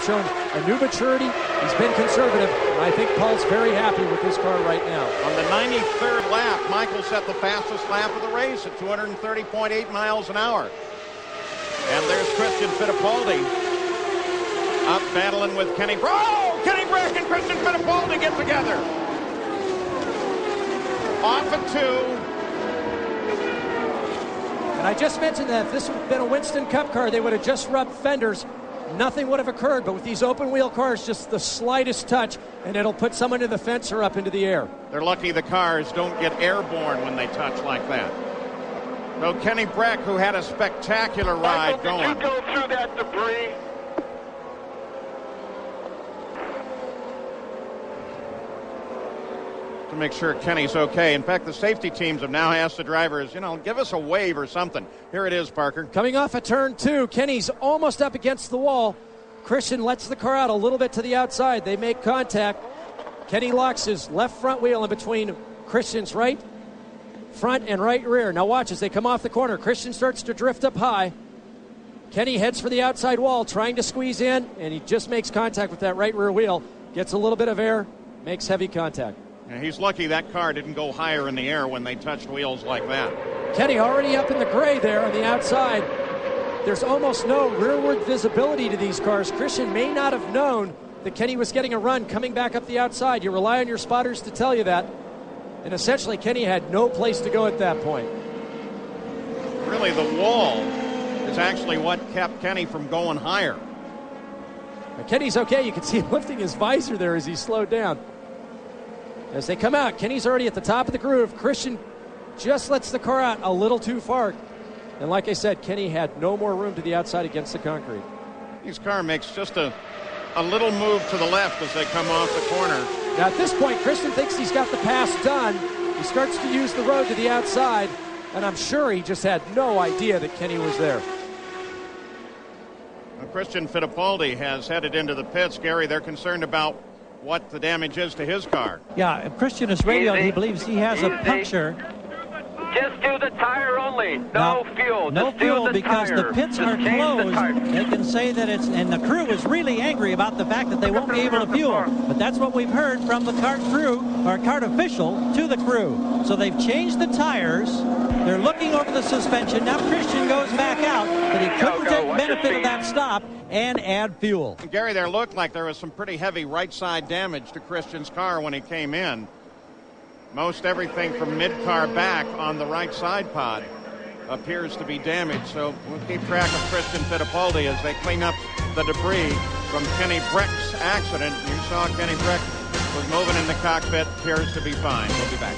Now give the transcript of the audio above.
shown a new maturity. He's been conservative, and I think Paul's very happy with his car right now. On the 93rd lap, Michael set the fastest lap of the race at 230.8 miles an hour. And there's Christian Fittipaldi up battling with Kenny Brack. Oh! Kenny Brack and Christian Fittipaldi get together. Off at 2. And I just mentioned that if this had been a Winston Cup car, they would have just rubbed fenders. Nothing would have occurred, but with these open-wheel cars, just the slightest touch, and it'll put someone to the fence or up into the air. They're lucky the cars don't get airborne when they touch like that. So Kenny Brack, who had a spectacular ride going. Did you go through that debris? To make sure Kenny's okay. In fact, the safety teams have now asked the drivers, give us a wave or something. Here it is, Parker. Coming off of turn 2, Kenny's almost up against the wall. Christian lets the car out a little bit to the outside. They make contact. Kenny locks his left front wheel in between Christian's right front and right rear. Now watch as they come off the corner. Christian starts to drift up high. Kenny heads for the outside wall, trying to squeeze in, and he just makes contact with that right rear wheel. Gets a little bit of air, makes heavy contact. And he's lucky that car didn't go higher in the air when they touched wheels like that. Kenny already up in the gray there on the outside. There's almost no rearward visibility to these cars. Christian may not have known that Kenny was getting a run coming back up the outside. You rely on your spotters to tell you that. And essentially, Kenny had no place to go at that point. Really, the wall is actually what kept Kenny from going higher. Now, Kenny's okay. You can see him lifting his visor there as he slowed down. As they come out, Kenny's already at the top of the groove. Christian just lets the car out a little too far. And like I said, Kenny had no more room to the outside against the concrete. His car makes just a little move to the left as they come off the corner. Now at this point, Christian thinks he's got the pass done. He starts to use the road to the outside, and I'm sure he just had no idea that Kenny was there. Now, Christian Fittipaldi has headed into the pits. Gary, they're concerned about what the damage is to his car. Yeah, Christian is radioed. He believes he has a puncture. Just do the tire only. No fuel. No Just fuel do the because tire. the pits Just are change the closed. tire. They can say that it's, and the crew is really angry about the fact that they won't be able to fuel. But that's what we've heard from the kart crew, or kart official, to the crew. So they've changed the tires. They're looking over the suspension. Now Christian goes back out, but he couldn't take benefit of that stop and add fuel. And Gary, there looked like there was some pretty heavy right side damage to Christian's car when he came in. Most everything from mid-car back on the right side pod appears to be damaged. So we'll keep track of Christian Fittipaldi as they clean up the debris from Kenny Brack's accident. You saw Kenny Brack was moving in the cockpit, appears to be fine. We'll be back.